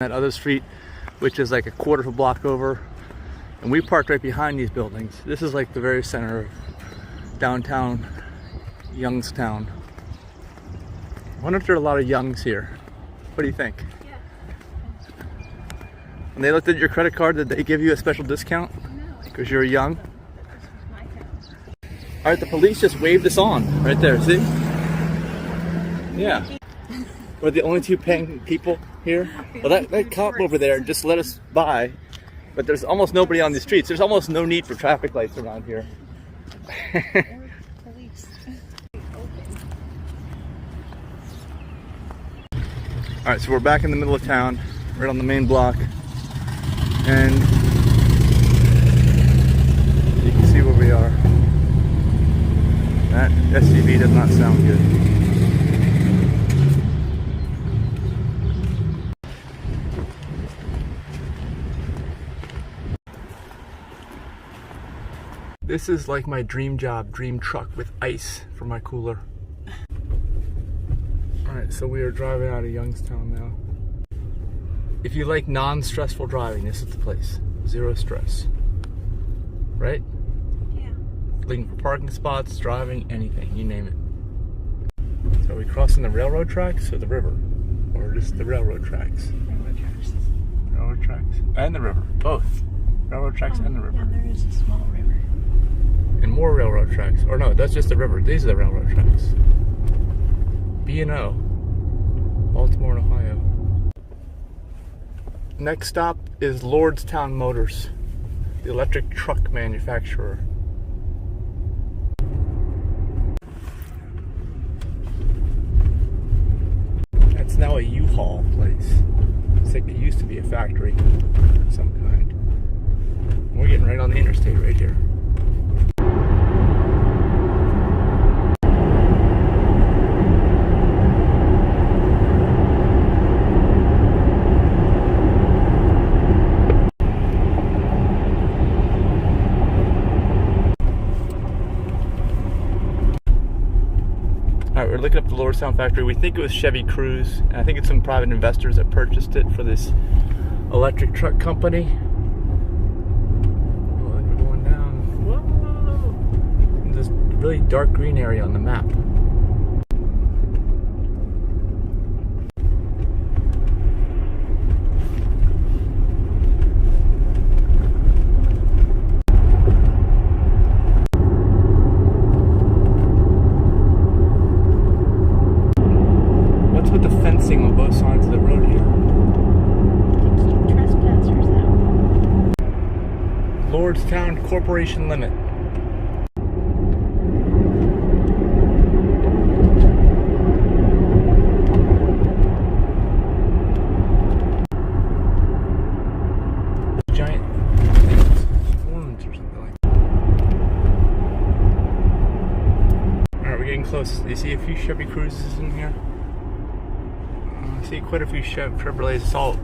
That other street, which is like a quarter of a block over, and we parked right behind these buildings. This is like the very center of downtown Youngstown. I wonder if there are a lot of Youngs here. What do you think? Yeah. When they looked at your credit card, did they give you a special discount? No. Because you're young? This was my house. Alright, the police just waved us on right there, see? Yeah. We're the only two paying people here. Well, that cop over there just let us by, but there's almost nobody on the streets. There's almost no need for traffic lights around here. Police. Alright, so we're back in the middle of town, right on the main block, and you can see where we are. That SUV does not sound good. This is like my dream job, dream truck with ice for my cooler. Alright, so we are driving out of Youngstown now. If you like non-stressful driving, this is the place. Zero stress. Right? Yeah. Looking for parking spots, driving, anything, you name it. So are we crossing the railroad tracks or the river? Or just the railroad tracks? Railroad tracks. Railroad tracks? And the river, both. Railroad tracks and the river. Yeah, there is a small river. And more railroad tracks. Or no, that's just the river. These are the railroad tracks. B&O, Baltimore and Ohio. Next stop is Lordstown Motors, the electric truck manufacturer. That's now a U-Haul place. It's like it used to be a factory of some kind. We're getting right on the interstate right here. Alright, we're looking up the Lordstown factory. We think it was Chevy Cruze, and I think it's some private investors that purchased it for this electric truck company. Oh, we're going down. Whoa! This really dark green area on the map. With the fencing on both sides of the road here. Keep trespassers out. Lordstown Corporation Limit. Giant things, horns or something like that. Alright, we're getting close. Do you see a few Chevy Cruzes in here? I see quite a few Chevrolets. Saw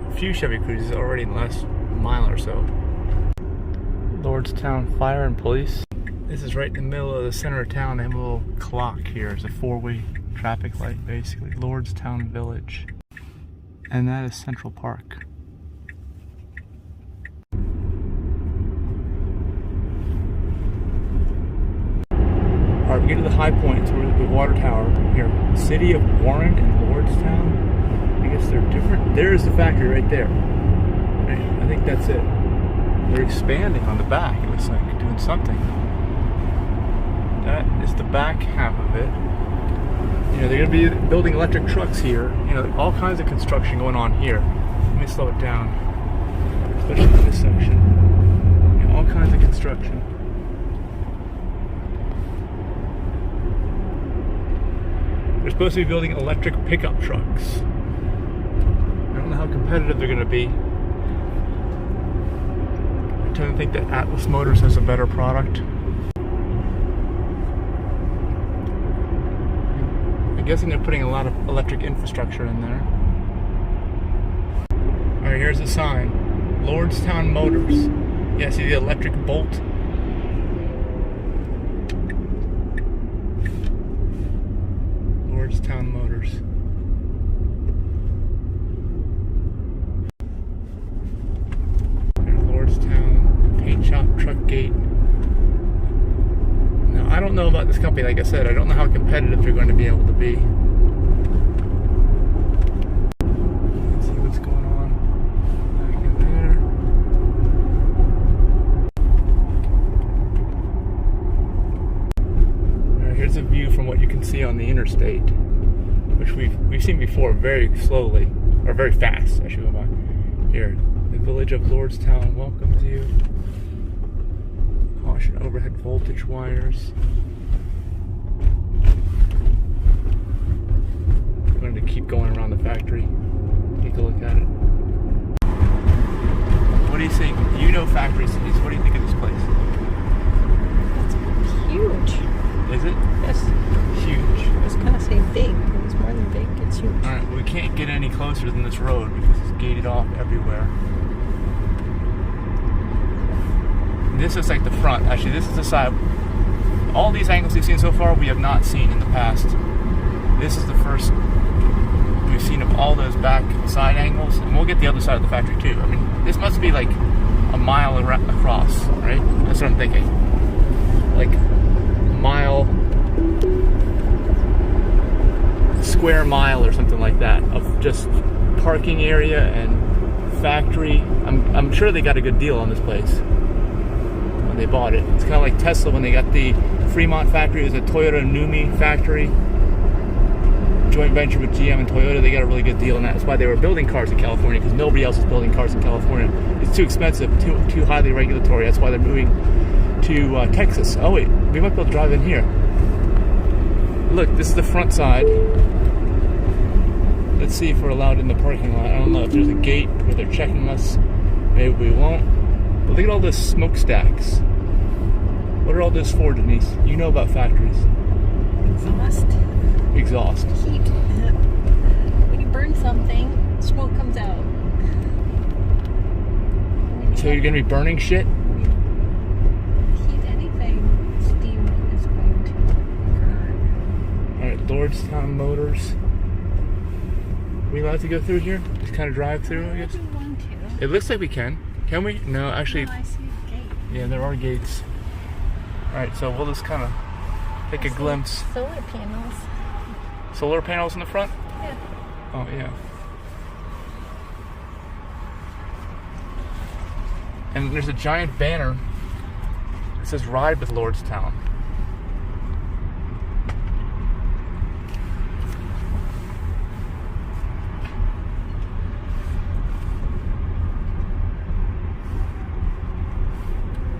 a few Chevy Cruzes already in the last mile or so. Lordstown Fire and Police. This is right in the middle of the center of town. They have a little clock here. It's a four-way traffic light, basically. Lordstown Village. And that is Central Park. Alright, we get to the high point, so we're at the water tower here. City of Warren and Lordstown. I guess they're different. There's the factory right there. Right, I think that's it. They're expanding on the back. It looks like doing something. That is the back half of it. You know, they're going to be building electric trucks here. You know, all kinds of construction going on here. Let me slow it down, especially in this section. You know, all kinds of construction. They're supposed to be building electric pickup trucks. I don't know how competitive they're going to be. I tend to think that Atlas Motors has a better product. I'm guessing they're putting a lot of electric infrastructure in there. Alright, here's a sign. Lordstown Motors. Yeah, see the electric bolt? Lordstown Motors. truck gate. Now, I don't know about this company, like I said. I don't know how competitive they're going to be able to be. Let's see what's going on back in there. Alright, here's a view from what you can see on the interstate, which we've seen before very slowly, or very fast, I should go by. Here, the village of Lordstown welcomes you. Caution overhead voltage wires. We're going to keep going around the factory. Take a look at it. What do you think? You know factory cities. What do you think of this place? It's huge. Is it? Yes. Huge. I was gonna say big. It was more than big. It's huge. Alright, well, we can't get any closer than this road because it's gated off everywhere. This is like the front. Actually, this is the side. All these angles we've seen so far, we have not seen in the past. This is the first we've seen of all those back side angles, and we'll get the other side of the factory too. I mean, this must be like a mile across, right? That's what I'm thinking. Like mile, square mile or something like that of just parking area and factory. I'm sure they got a good deal on this place when they bought it. It's kind of like Tesla when they got the Fremont factory. It was a Toyota Numi factory, joint venture with GM and Toyota. They got a really good deal on that. That's why they were building cars in California, because nobody else is building cars in California. It's too expensive, too highly regulatory. That's why they're moving to Texas. Oh wait, we might be able to drive in here. Look, this is the front side. Let's see if we're allowed in the parking lot. I don't know if there's a gate where they're checking us. Maybe we won't. But look at all those smokestacks. What are all those for, Denise? You know about factories. Exhaust. Heat. When you burn something, smoke comes out. So you're going to be burning shit? Heat anything, steam is going to occur. Alright, Lordstown Motors. Are we allowed to go through here? Just kind of drive through, I guess? I do want to. It looks like we can. Can we? No, actually. No, I see a gate. Yeah, there are gates. Alright, so we'll just kind of take a glimpse. Solar panels. Solar panels in the front? Yeah. Oh, yeah. And there's a giant banner that says Ride with Lordstown.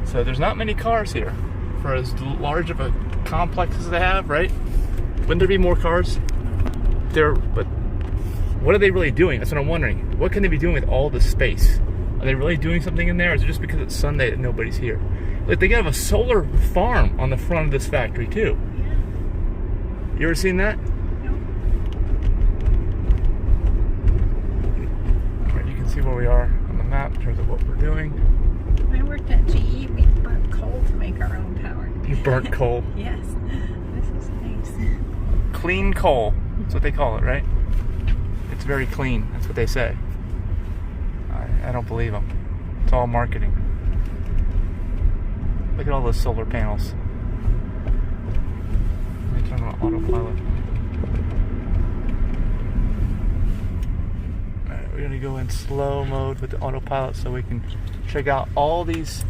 So there's not many cars here for as large of a complex as they have, right? Wouldn't there be more cars there? But what are they really doing? That's what I'm wondering. What can they be doing with all this space? Are they really doing something in there, or is it just because it's Sunday that nobody's here? Like, they have a solar farm on the front of this factory too. Yeah. You ever seen that? No. All right, you can see where we are on the map in terms of what we're doing. When I worked at GE, we burnt coal to make our own power. You burnt coal. Yes. This is nice. Clean coal. That's what they call it, right? It's very clean. That's what they say. I don't believe them. It's all marketing. Look at all those solar panels. Let me turn on autopilot. Alright, we're going to go in slow mode with the autopilot so we can check out all these.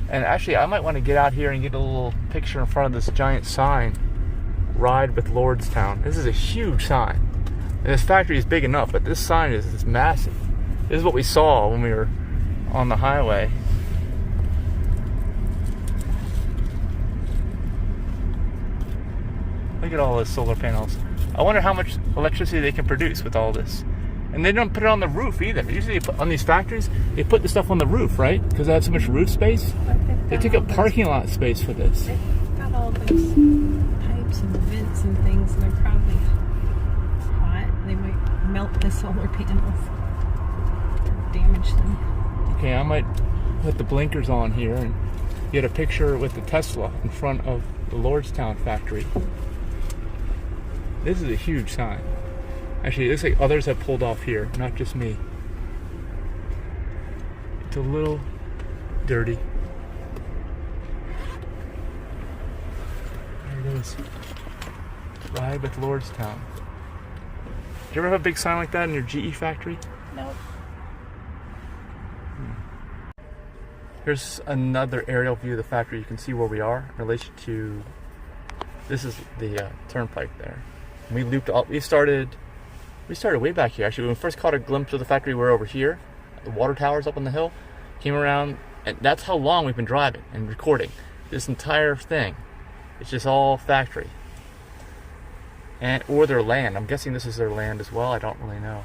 And actually, I might want to get out here and get a little picture in front of this giant sign. Ride with Lordstown. This is a huge sign. And this factory is big enough, but this sign is massive. This is what we saw when we were on the highway. Look at all those solar panels. I wonder how much electricity they can produce with all this. And they don't put it on the roof either. Usually they put, on these factories, they put the stuff on the roof, right? Because they have so much roof space. They took up parking lot space for this. They've got all those pipes and vents and things, and they're probably hot. They might melt the solar panels. Damage them. Okay, I might put the blinkers on here and get a picture with the Tesla in front of the Lordstown factory. This is a huge sign. Actually, it looks like others have pulled off here, not just me. It's a little dirty. There it is. Ride with Lordstown. Do you ever have a big sign like that in your GE factory? Nope. Here's another aerial view of the factory. You can see where we are in relation to. This is the turnpike there. We looped up. We started way back here. Actually, when we first caught a glimpse of the factory, we were over here. The water towers up on the hill. Came around, and that's how long we've been driving and recording. This entire thing. It's just all factory. Or their land. I'm guessing this is their land as well. I don't really know.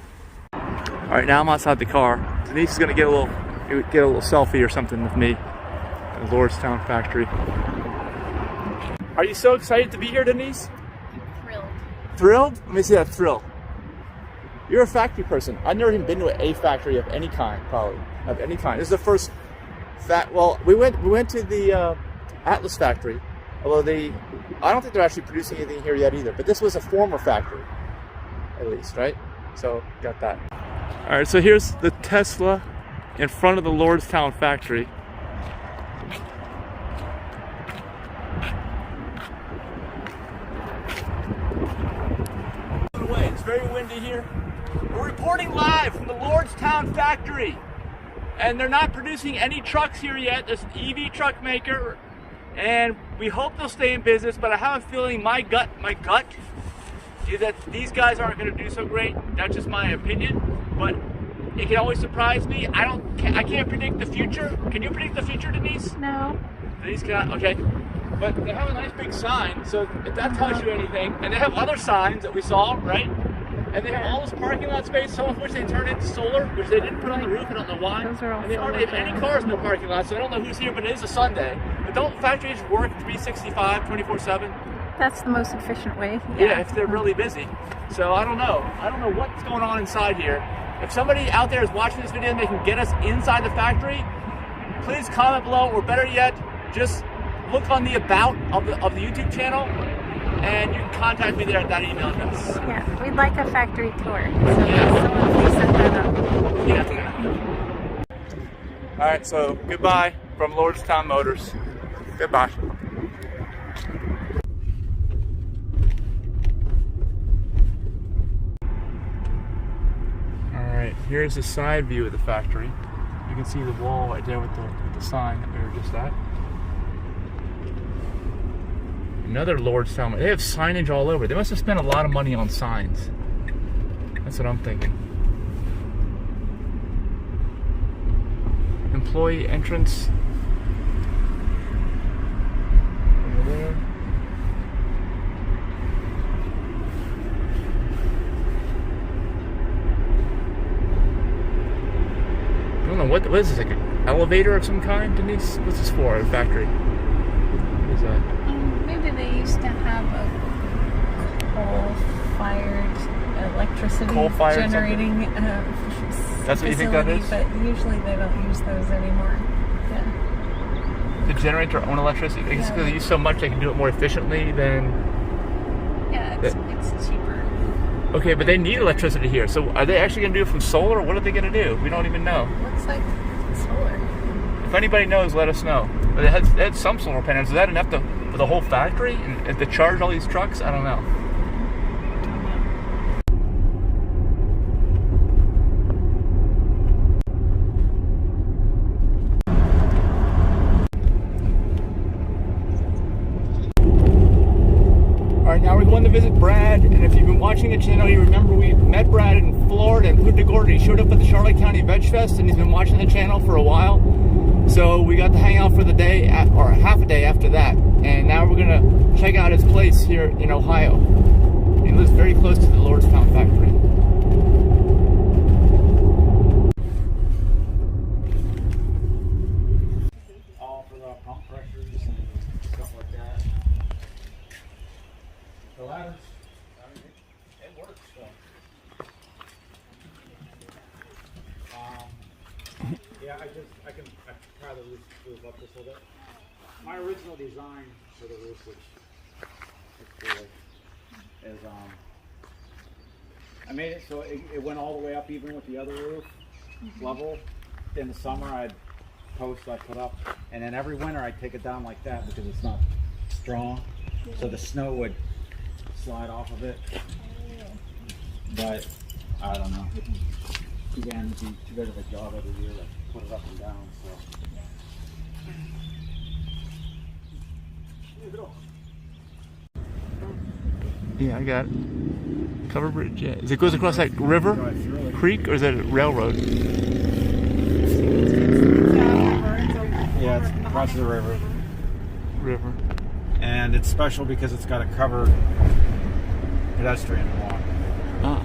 All right, now I'm outside the car. Denise is gonna get a little selfie or something with me at the Lordstown factory. Are you so excited to be here, Denise? Thrilled. Thrilled? Let me see that thrill. You're a factory person. I've never even been to a factory of any kind, probably of any kind. This is the first Well, we went to the Atlas factory. Although I don't think they're actually producing anything here yet either. But this was a former factory, at least, right? So got that. All right, so here's the Tesla in front of the Lordstown factory. It's very windy here. We're reporting live from the Lordstown factory, and they're not producing any trucks here yet. There's an EV truck maker. And we hope they'll stay in business, but I have a feeling my gut is that these guys aren't going to do so great. That's just my opinion, but it can always surprise me. I can't predict the future. Can you predict the future, Denise? No. Denise cannot. Okay, but they have a nice big sign, so if that tells you anything, and they have other signs that we saw, right? And they have all this parking lot space, some of which they turned into solar, which they didn't put on the roof. I don't know why. Those are all and they hardly have any cars in the parking lot, so I don't know who's here, but it is a Sunday. But don't factories work 365, 24/7? That's the most efficient way. Yeah, if they're really busy. So I don't know. I don't know what's going on inside here. If somebody out there is watching this video and they can get us inside the factory, please comment below, or better yet, just look on the about of the YouTube channel, and you can contact me there at that email address. Yeah, we'd like a factory tour. So Yeah. someone please set that up. Yeah. All right, so goodbye from Lordstown Motors. Goodbye. All right, here's the side view of the factory. You can see the wall right there with the sign that we were just at. Another Lordstown. They have signage all over. They must have spent a lot of money on signs. That's what I'm thinking. Employee entrance. Over there. I don't know what is this, like an elevator of some kind, Denise? What's this for? A factory? What is that? Maybe they used to have a coal-fired electricity generating That's what you think that is? But usually they don't use those anymore. Yeah. To generate their own electricity? I guess because they use so much they can do it more efficiently than... Yeah, it's cheaper. Okay, but they need electricity here. So are they actually going to do it from solar, or what are they going to do? We don't even know. Looks like solar. If anybody knows, let us know. But they had some solar panels. Is that enough for the whole factory? And to charge all these trucks? I don't know. Alright, now we're going to visit Brad, and if you've been watching the channel, you remember we met Brad in Florida and Punta Gorda. He showed up at the Charlotte County Veg Fest, and he's been watching the channel for a while. So we got to hang out for the day, or half a day after that. And now we're going to check out his place here in Ohio. He lives very close to the Lordstown factory. All for the pump pressures and stuff like that. The ladders, I mean, it works. So. Yeah, I can try the roof up just a little bit. My original design for the roof, which is cool, is I made it so it went all the way up even with the other roof level. In the summer, I'd put up, and then every winter I'd take it down like that because it's not strong. so the snow would slide off of it. But I don't know. Again, it'd be too big of a job every year to put it up and down. So. Yeah, I got it. Cover bridge, yeah. Is it goes across that river? Creek, or is that a railroad? Yeah, it's across the river. River. And it's special because it's got a covered pedestrian walk. Ah.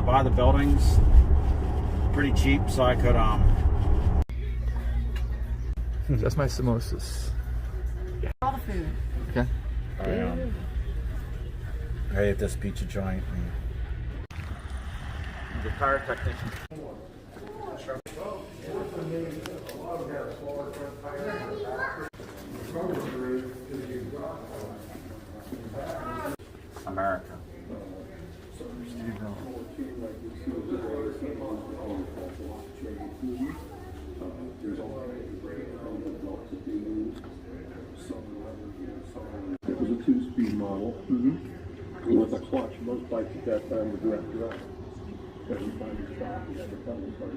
Buy the buildings pretty cheap, so I could That's my samosas. All the food. Okay. I ate this pizza joint. The tire technician. America. It was a 2-speed model with a clutch. Most bikes at that time were direct drive. Every time you stopped, you had to pedal start.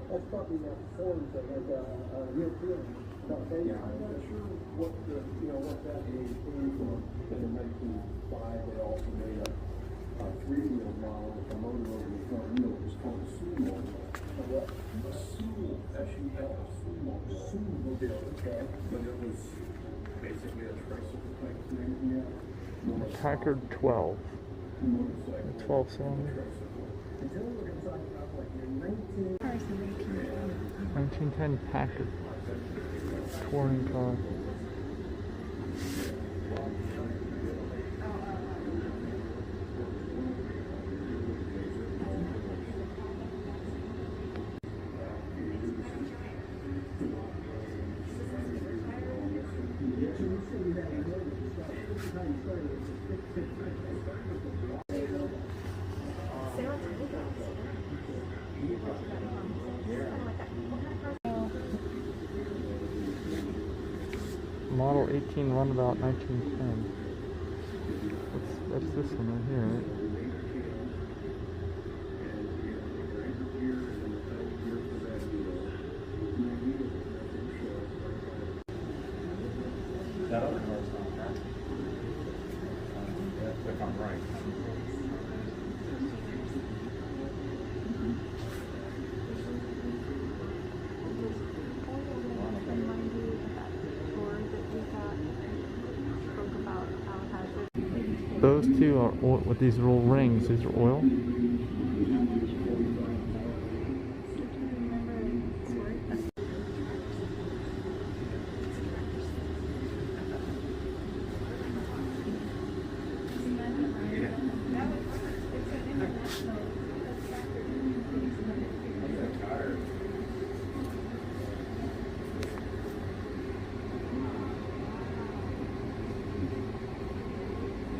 That's probably not forms that had a real feeling. I'm not sure what that came from. In 1905, they also made a 3-wheel model with a motor over the front wheel. It was called a sumo. What? A sumo. S-U-L. Sumo. Sumo. Okay. But it was basically a tricycle type thing. Yeah. Packard 12. 12 cylinder. 1910 Packard. Touring car. Model 18 runabout 1910. That's this one right here, right? That other car's not that. If I'm right. Those two are oil, with these little rings. These are oil.